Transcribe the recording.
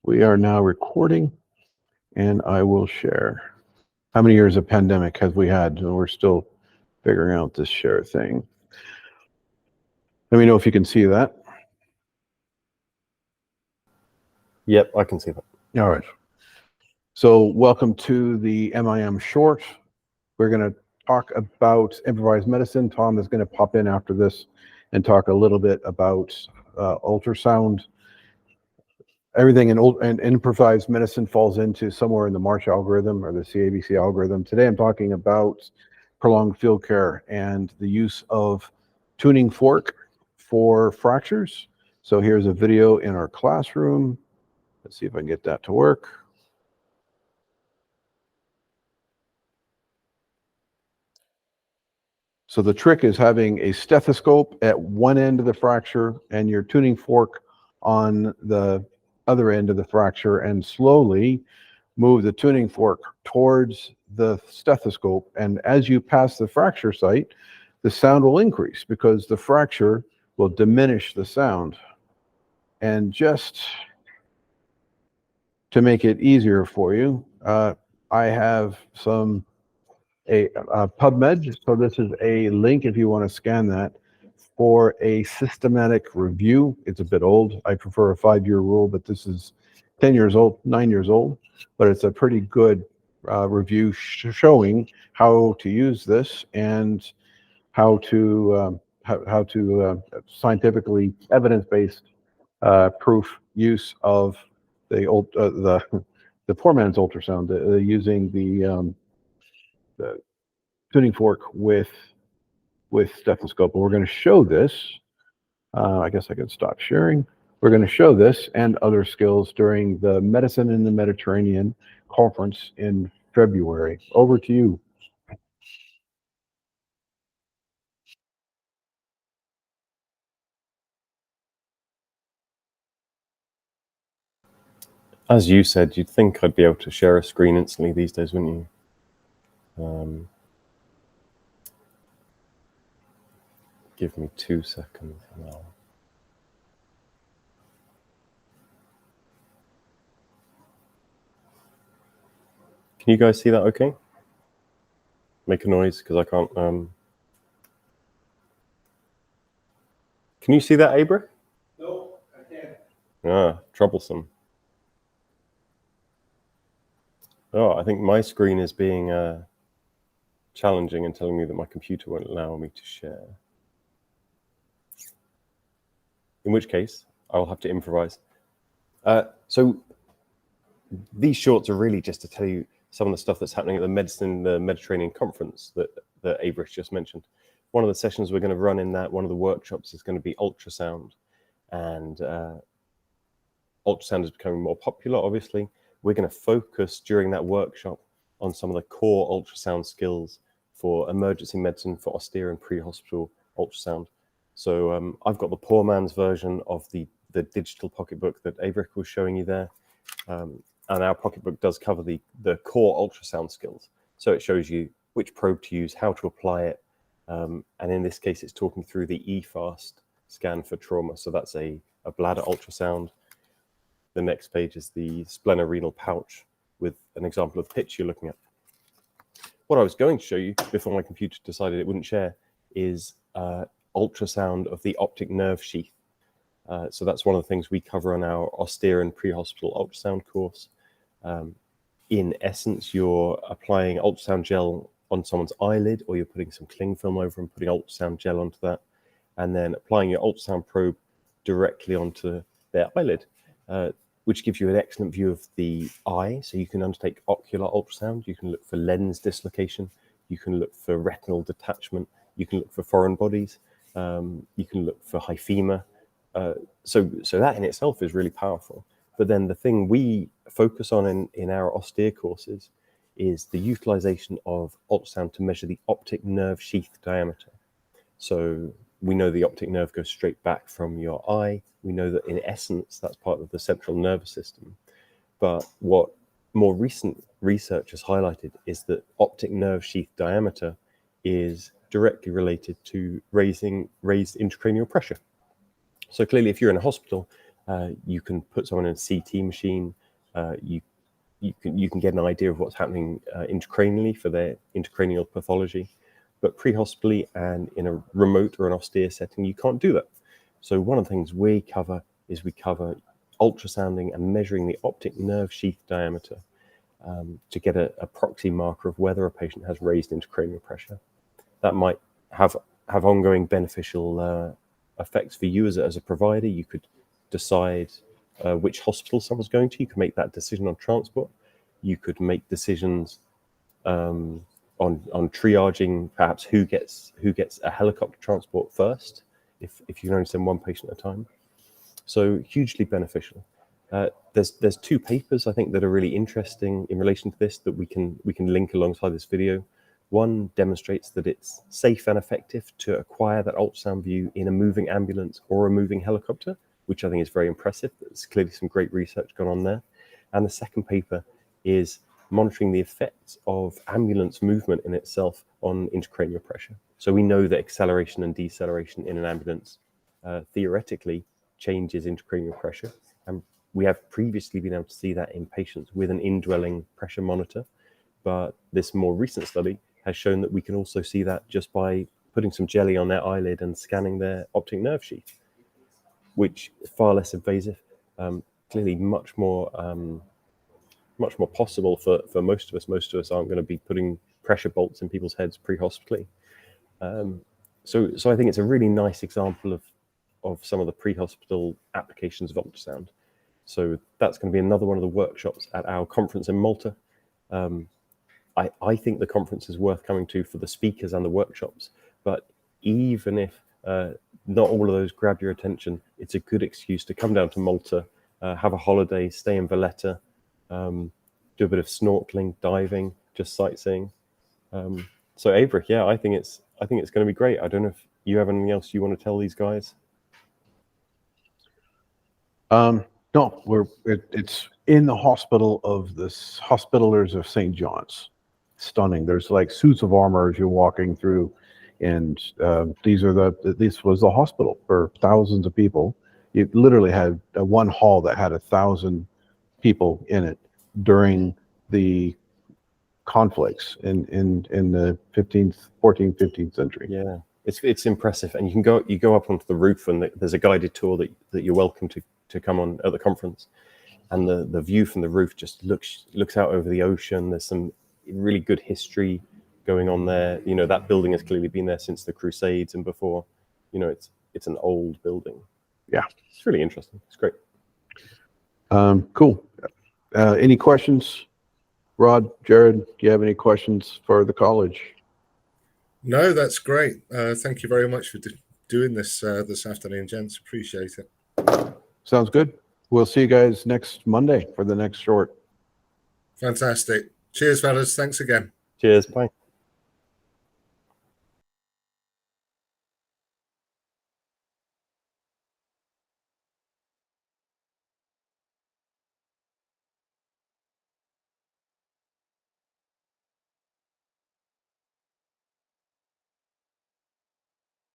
We are now recording, and I will share. How many years of pandemic have we had? We're still figuring out this share thing. Let me know if you can see that. Yep, I can see that. All right. So welcome to the MIM short. We're going to talk about improvised medicine. Tom is going to pop in after this and talk a little bit about ultrasound. Everything in improvised medicine falls into somewhere in the Marsh algorithm or the CABC algorithm. Today I'm talking about prolonged field care and the use of tuning fork for fractures. So here's a video in our classroom. Let's see if I can get that to work. So the trick is having a stethoscope at one end of the fracture and your tuning fork on the other end of the fracture, and slowly move the tuning fork towards the stethoscope. And as you pass the fracture site, the sound will increase because the fracture will diminish the sound. And just to make it easier for you, I have a PubMed. So this is a link if you want to scan that for a systematic review. It's a bit old. I prefer a 5-year rule, but this is 10 years old, 9 years old, but it's a pretty good review showing how to use this and how to scientifically evidence-based proof use of the poor man's ultrasound, using the tuning fork with stethoscope. And we're going to show this. I guess I could stop sharing. We're going to show this and other skills during the Medicine in the Mediterranean conference in February. Over to you. As you said, you'd think I'd be able to share a screen instantly these days, wouldn't you? Give me 2 seconds now. Can you guys see that okay? Make a noise, because I can't... Can you see that, Aebhric? No, I can't. Ah, troublesome. Oh, I think my screen is being challenging and telling me that my computer won't allow me to share. In which case, I'll have to improvise. So these shorts are really just to tell you some of the stuff that's happening at the Medicine in the Mediterranean conference that Aebhric just mentioned. One of the sessions we're going to run in that, one of the workshops, is going to be ultrasound. And ultrasound is becoming more popular, obviously. We're going to focus during that workshop on some of the core ultrasound skills for emergency medicine, for austere and pre-hospital ultrasound. So I've got the poor man's version of the digital pocketbook that Aebhric was showing you there. And our pocketbook does cover the core ultrasound skills. So it shows you which probe to use, how to apply it. And in this case, it's talking through the EFAST scan for trauma. So that's a bladder ultrasound. The next page is the splenorenal pouch with an example of the pitch you're looking at. What I was going to show you before my computer decided it wouldn't share is ultrasound of the optic nerve sheath. So that's one of the things we cover on our austere and pre-hospital ultrasound course. In essence, you're applying ultrasound gel on someone's eyelid, or you're putting some cling film over and putting ultrasound gel onto that, and then applying your ultrasound probe directly onto their eyelid, which gives you an excellent view of the eye. So you can undertake ocular ultrasound, you can look for lens dislocation, you can look for retinal detachment, you can look for foreign bodies, you can look for hyphema. So that in itself is really powerful. But then the thing we focus on in our austere courses is the utilization of ultrasound to measure the optic nerve sheath diameter. So we know the optic nerve goes straight back from your eye. We know that in essence, that's part of the central nervous system. But what more recent research has highlighted is that optic nerve sheath diameter is directly related to raised intracranial pressure. So clearly, if you're in a hospital You can put someone in a CT machine. You can get an idea of what's happening intracranially for their intracranial pathology. But pre-hospitally and in a remote or an austere setting, you can't do that. So one of the things we cover ultrasounding and measuring the optic nerve sheath diameter to get a proxy marker of whether a patient has raised intracranial pressure. That might have ongoing beneficial effects for you as a provider. You could decide which hospital someone's going to. You can make that decision on transport. You could make decisions on triaging, perhaps who gets a helicopter transport first, if you can only send one patient at a time. So hugely beneficial. There's two papers I think that are really interesting in relation to this that we can link alongside this video. One demonstrates that it's safe and effective to acquire that ultrasound view in a moving ambulance or a moving helicopter, which I think is very impressive. There's clearly some great research going on there. And the second paper is monitoring the effects of ambulance movement in itself on intracranial pressure. So we know that acceleration and deceleration in an ambulance theoretically changes intracranial pressure. And we have previously been able to see that in patients with an indwelling pressure monitor. But this more recent study has shown that we can also see that just by putting some jelly on their eyelid and scanning their optic nerve sheath, which is far less invasive, clearly much more possible for most of us. Most of us aren't going to be putting pressure bolts in people's heads pre-hospitally. So I think it's a really nice example of some of the pre-hospital applications of ultrasound. So that's going to be another one of the workshops at our conference in Malta. I think the conference is worth coming to for the speakers and the workshops, but even if not all of those grab your attention, it's a good excuse to come down to Malta, have a holiday, stay in Valletta, do a bit of snorkeling, diving, just sightseeing. So Aebhric, yeah, I think it's going to be great. I don't know if you have anything else you want to tell these guys. No, it's in the hospital of the Hospitallers of St. John's. Stunning. There's like suits of armor as you're walking through, and this was the hospital for thousands of people. It literally had one hall that had 1,000 people in it during the conflicts in the 14th, 15th century. Yeah, it's impressive, and you go up onto the roof, and there's a guided tour that you're welcome to come on at the conference, and the view from the roof just looks out over the ocean. There's some really good history going on there. You know, that building has clearly been there since the Crusades and before. You know, it's an old building. Yeah, it's really interesting. It's great. Cool. Any questions? Rod, Jared, do you have any questions for the college? No, that's great. Thank you very much for doing this this afternoon, gents. Appreciate it. Sounds good. We'll see you guys next Monday for the next short. Fantastic. Cheers, fellas. Thanks again. Cheers. Bye.